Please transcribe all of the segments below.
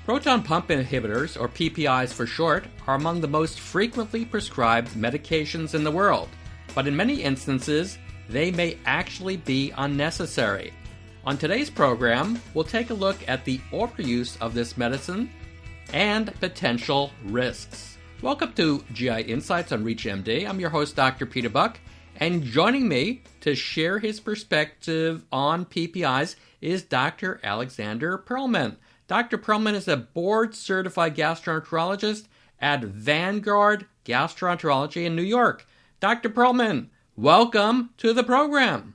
Proton pump inhibitors, or PPIs for short, are among the most frequently prescribed medications in the world, but in many instances, they may actually be unnecessary. On today's program, we'll take a look at the overuse of this medicine and potential risks. Welcome to GI Insights on ReachMD. I'm your host, Dr. Peter Buch, and joining me to share his perspective on PPIs is Dr. Alexander Perelman. Dr. Perelman is a board-certified gastroenterologist at Vanguard Gastroenterology in New York. Dr. Perelman, welcome to the program.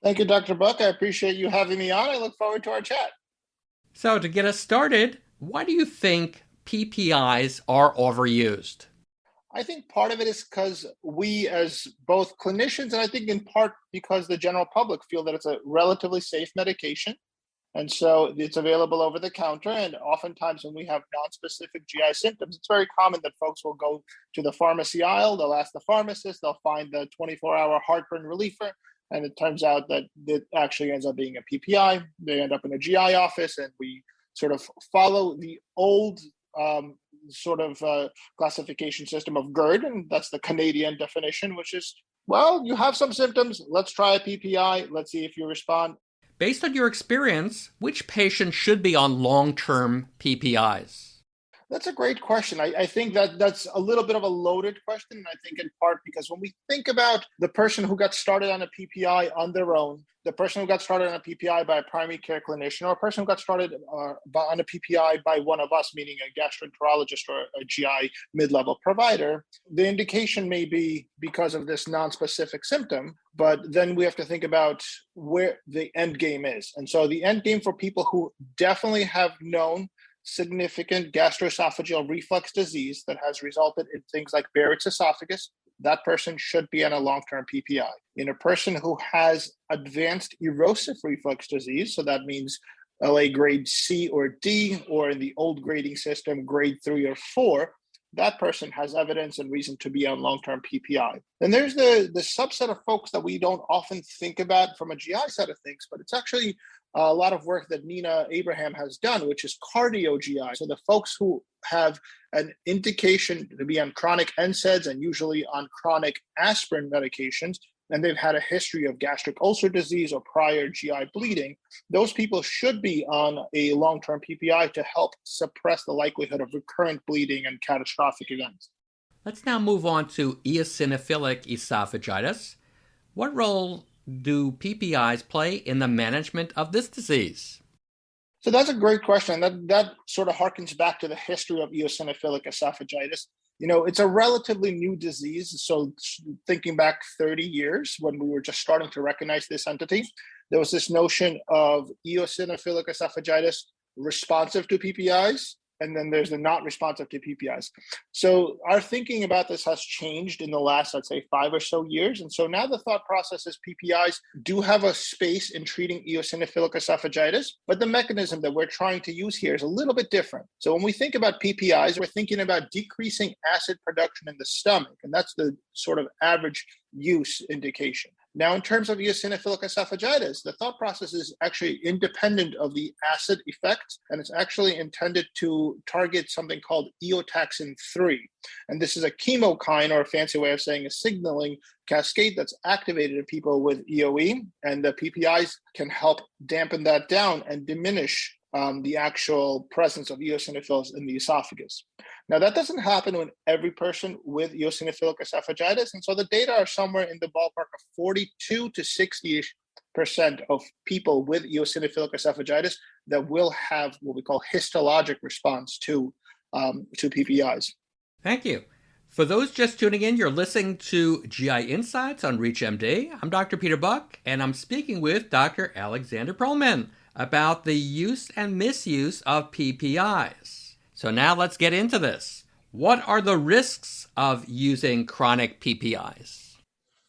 Thank you, Dr. Buch. I appreciate you having me on. I look forward to our chat. So to get us started, why do you think PPIs are overused? I think part of it is because we as both clinicians, and I think in part because the general public feel that it's a relatively safe medication. And so it's available over the counter. And oftentimes when we have non-specific GI symptoms, it's very common that folks will go to the pharmacy aisle, they'll ask the pharmacist, they'll find the 24-hour heartburn reliever. And it turns out that it actually ends up being a PPI. They end up in a GI office, and we sort of follow the old classification system of GERD, and that's the Canadian definition, which is, well, you have some symptoms, let's try a PPI, let's see if you respond. Based on your experience, which patients should be on long-term PPIs? That's a great question. I think that's a little bit of a loaded question. And I think in part because when we think about the person who got started on a PPI on their own, the person who got started on a PPI by a primary care clinician, or a person who got started on a PPI by one of us, meaning a gastroenterologist or a GI mid-level provider, the indication may be because of this non-specific symptom, but then we have to think about where the end game is. And so the end game for people who definitely have known significant gastroesophageal reflux disease that has resulted in things like Barrett's esophagus, that person should be on a long-term PPI. In a person who has advanced erosive reflux disease, so that means LA grade C or D, or in the old grading system, grade 3 or 4, that person has evidence and reason to be on long-term PPI. And there's the subset of folks that we don't often think about from a GI side of things, but it's actually a lot of work that Nina Abraham has done, which is cardio GI. So the folks who have an indication to be on chronic NSAIDs and usually on chronic aspirin medications, and they've had a history of gastric ulcer disease or prior GI bleeding, those people should be on a long-term PPI to help suppress the likelihood of recurrent bleeding and catastrophic events. Let's now move on to eosinophilic esophagitis. What role do PPIs play in the management of this disease? So that's a great question. That sort of harkens back to the history of eosinophilic esophagitis. You know, it's a relatively new disease. So thinking back 30 years when we were just starting to recognize this entity, there was this notion of eosinophilic esophagitis responsive to PPIs, and then there's the not responsive to PPIs. So our thinking about this has changed in the last, I'd say, 5 or so years. And so now the thought process is PPIs do have a space in treating eosinophilic esophagitis, but the mechanism that we're trying to use here is a little bit different. So when we think about PPIs, we're thinking about decreasing acid production in the stomach, and that's the sort of average use indication. Now, in terms of eosinophilic esophagitis, the thought process is actually independent of the acid effect, and it's actually intended to target something called eotaxin 3. And this is a chemokine, or a fancy way of saying a signaling cascade that's activated in people with EOE, and the PPIs can help dampen that down and diminish the actual presence of eosinophils in the esophagus. Now, that doesn't happen in every person with eosinophilic esophagitis, and so the data are somewhere in the ballpark of 42 to 60% of people with eosinophilic esophagitis that will have what we call histologic response to PPIs. Thank you. For those just tuning in, you're listening to GI Insights on ReachMD. I'm Dr. Peter Buch, and I'm speaking with Dr. Alexander Perelman about the use and misuse of PPIs. So now let's get into this. What are the risks of using chronic PPIs?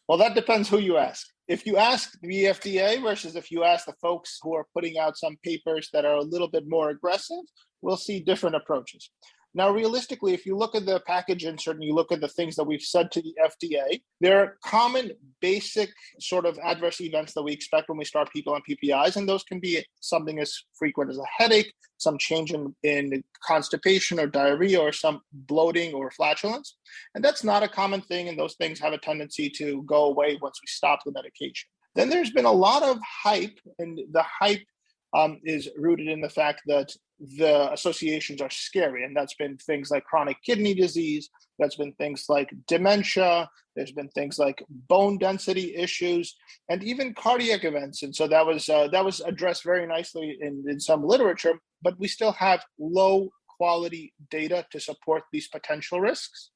Well, that depends who you ask. If you ask the FDA versus if you ask the folks who are putting out some papers that are a little bit more aggressive, we'll see different approaches. Now, realistically, if you look at the package insert and you look at the things that we've said to the FDA, there are common basic sort of adverse events that we expect when we start people on PPIs, and those can be something as frequent as a headache, some change in constipation or diarrhea, or some bloating or flatulence. And that's not a common thing, and those things have a tendency to go away once we stop the medication. Then there's been a lot of hype, and the hype is rooted in the fact that the associations are scary. And that's been things like chronic kidney disease, that's been things like dementia, there's been things like bone density issues, and even cardiac events. And so that was addressed very nicely in some literature, but we still have low quality data to support these potential risks.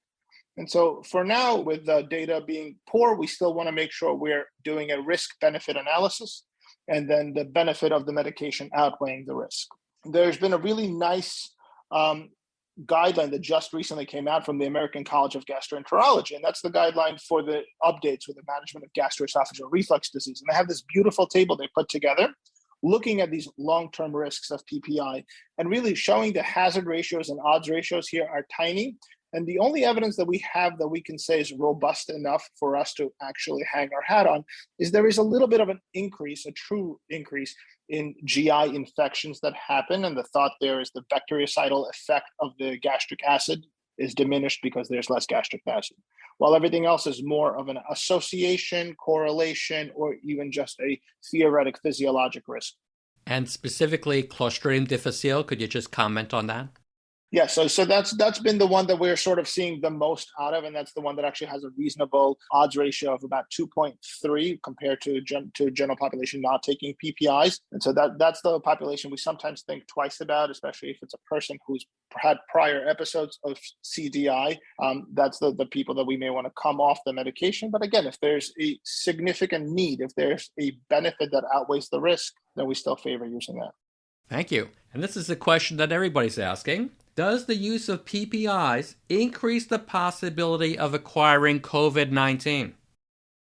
And so for now, with the data being poor, we still want to make sure we're doing a risk-benefit analysis, and then the benefit of the medication outweighing the risk. There's been a really nice guideline that just recently came out from the American College of Gastroenterology, and that's the guideline for the updates with the management of gastroesophageal reflux disease. And they have this beautiful table they put together looking at these long-term risks of PPI and really showing the hazard ratios and odds ratios here are tiny. And the only evidence that we have that we can say is robust enough for us to actually hang our hat on is there is a little bit of an increase, a true increase in GI infections that happen. And the thought there is the bactericidal effect of the gastric acid is diminished because there's less gastric acid, while everything else is more of an association, correlation, or even just a theoretic physiologic risk. And specifically Clostridium difficile, could you just comment on that? Yeah, so that's been the one that we're sort of seeing the most out of, and that's the one that actually has a reasonable odds ratio of about 2.3 compared to general population not taking PPIs. And so that's the population we sometimes think twice about, especially if it's a person who's had prior episodes of CDI. That's the people that we may want to come off the medication. But again, if there's a significant need, if there's a benefit that outweighs the risk, then we still favor using that. Thank you. And this is a question that everybody's asking. Does the use of PPIs increase the possibility of acquiring COVID-19?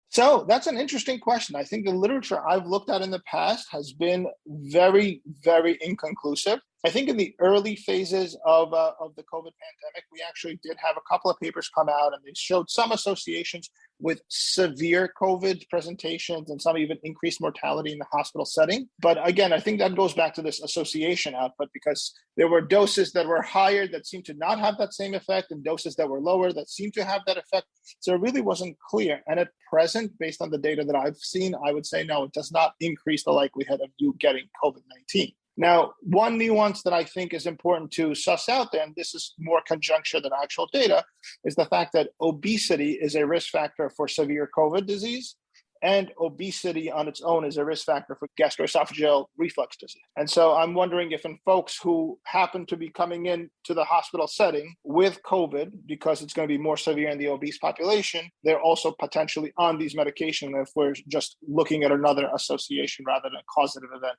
So that's an interesting question. I think the literature I've looked at in the past has been very, very inconclusive. I think in the early phases of the COVID pandemic, we actually did have a couple of papers come out, and they showed some associations with severe COVID presentations and some even increased mortality in the hospital setting. But again, I think that goes back to this association output, because there were doses that were higher that seemed to not have that same effect, and doses that were lower that seemed to have that effect. So it really wasn't clear. And at present, based on the data that I've seen, I would say no, it does not increase the likelihood of you getting COVID-19. Now, one nuance that I think is important to suss out there, and this is more conjecture than actual data, is the fact that obesity is a risk factor for severe COVID disease, and obesity on its own is a risk factor for gastroesophageal reflux disease. And so I'm wondering if in folks who happen to be coming in to the hospital setting with COVID, because it's going to be more severe in the obese population, they're also potentially on these medications if we're just looking at another association rather than a causative event.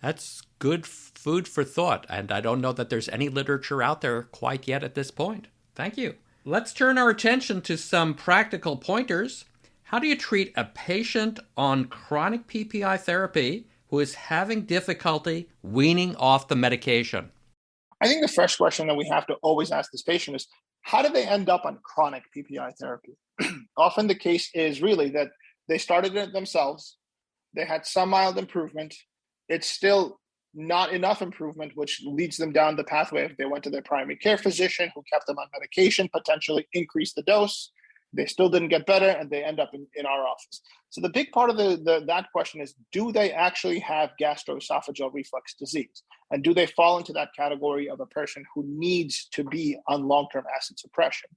That's good food for thought, and I don't know that there's any literature out there quite yet at this point. Thank you. Let's turn our attention to some practical pointers. How do you treat a patient on chronic PPI therapy who is having difficulty weaning off the medication? I think the first question that we have to always ask this patient is, how did they end up on chronic PPI therapy? Often the case is really that they started it themselves, they had some mild improvement, it's still not enough improvement, which leads them down the pathway. If they went to their primary care physician who kept them on medication, potentially increased the dose, they still didn't get better, and they end up in our office. So the big part of that question is, do they actually have gastroesophageal reflux disease? And do they fall into that category of a person who needs to be on long-term acid suppression?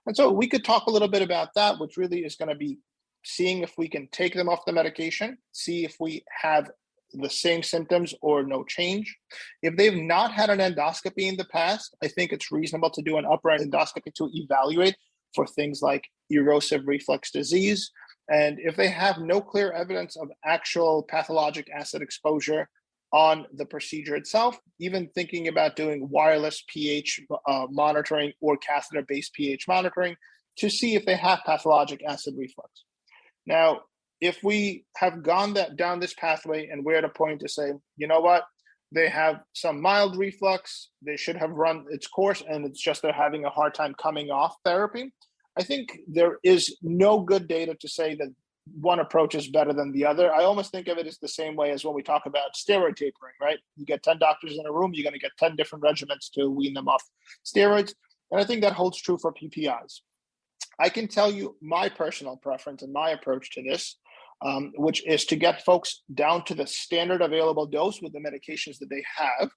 And so we could talk a little bit about that, which really is going to be seeing if we can take them off the medication, see if we have the same symptoms or no change. If they've not had an endoscopy in the past, I think it's reasonable to do an upright endoscopy to evaluate for things like erosive reflux disease. And if they have no clear evidence of actual pathologic acid exposure on the procedure itself, even thinking about doing wireless pH monitoring or catheter-based pH monitoring to see if they have pathologic acid reflux. Now, if we have gone down this pathway and we're at a point to say, you know what, they have some mild reflux, they should have run its course, and it's just they're having a hard time coming off therapy. I think there is no good data to say that one approach is better than the other. I almost think of it as the same way as when we talk about steroid tapering, right? You get 10 doctors in a room, you're going to get 10 different regimens to wean them off steroids. And I think that holds true for PPIs. I can tell you my personal preference and my approach to this, which is to get folks down to the standard available dose with the medications that they have.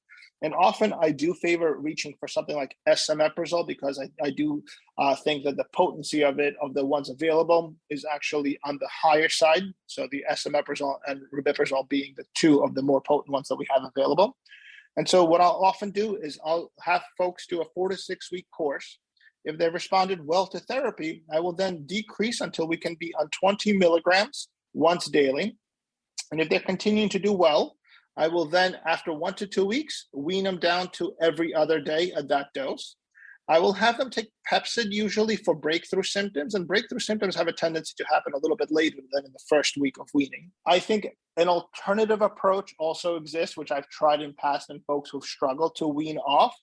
And often I do favor reaching for something like esomeprazole because I do think that the potency of the ones available is actually on the higher side. So the esomeprazole and rabiprazole being the two of the more potent ones that we have available. And so what I'll often do is I'll have folks do a 4 to 6 week course. If they responded well to therapy, I will then decrease until we can be on 20 milligrams once daily. And if they're continuing to do well, I will then, after 1 to 2 weeks, wean them down to every other day at that dose. I will have them take Pepcid usually for breakthrough symptoms, and breakthrough symptoms have a tendency to happen a little bit later than in the first week of weaning. I think an alternative approach also exists, which I've tried in past in folks who've struggled to wean off,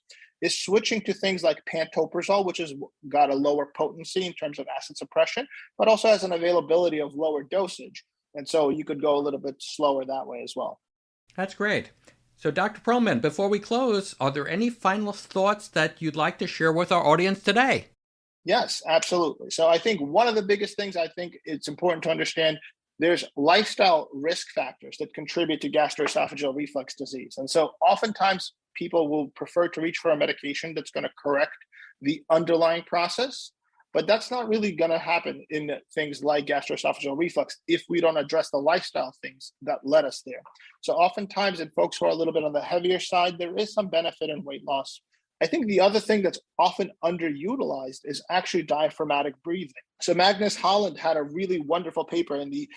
is switching to things like pantoprazole, which has got a lower potency in terms of acid suppression, but also has an availability of lower dosage. And so you could go a little bit slower that way as well. That's great. So Dr. Perelman, before we close, are there any final thoughts that you'd like to share with our audience today? Yes, absolutely. So I think one of the biggest things I think it's important to understand, there's lifestyle risk factors that contribute to gastroesophageal reflux disease. And so oftentimes people will prefer to reach for a medication that's going to correct the underlying process. But that's not really going to happen in things like gastroesophageal reflux if we don't address the lifestyle things that led us there. So oftentimes in folks who are a little bit on the heavier side, there is some benefit in weight loss. I think the other thing that's often underutilized is actually diaphragmatic breathing. So Magnus Holland had a really wonderful paper in the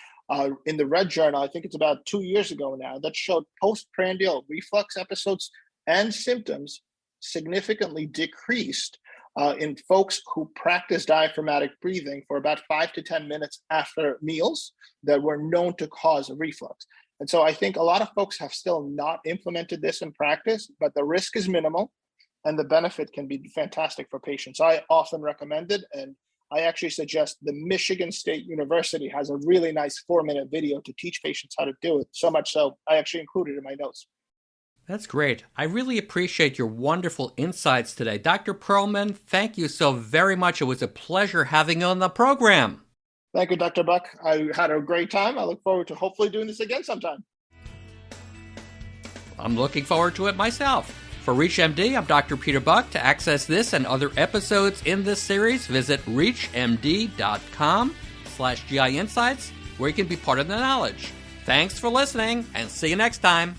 Red Journal, I think it's about 2 years ago now, that showed postprandial reflux episodes and symptoms significantly decreased in folks who practice diaphragmatic breathing for about 5 to 10 minutes after meals that were known to cause a reflux. And so I think a lot of folks have still not implemented this in practice, but the risk is minimal and the benefit can be fantastic for patients. I often recommend it, and I actually suggest the Michigan State University has a really nice 4-minute video to teach patients how to do it, so much so I actually included it in my notes. That's great. I really appreciate your wonderful insights today. Dr. Perelman, thank you so very much. It was a pleasure having you on the program. Thank you, Dr. Buch. I had a great time. I look forward to hopefully doing this again sometime. I'm looking forward to it myself. For ReachMD, I'm Dr. Peter Buch. To access this and other episodes in this series, visit reachmd.com/GI Insights, where you can be part of the knowledge. Thanks for listening, and see you next time.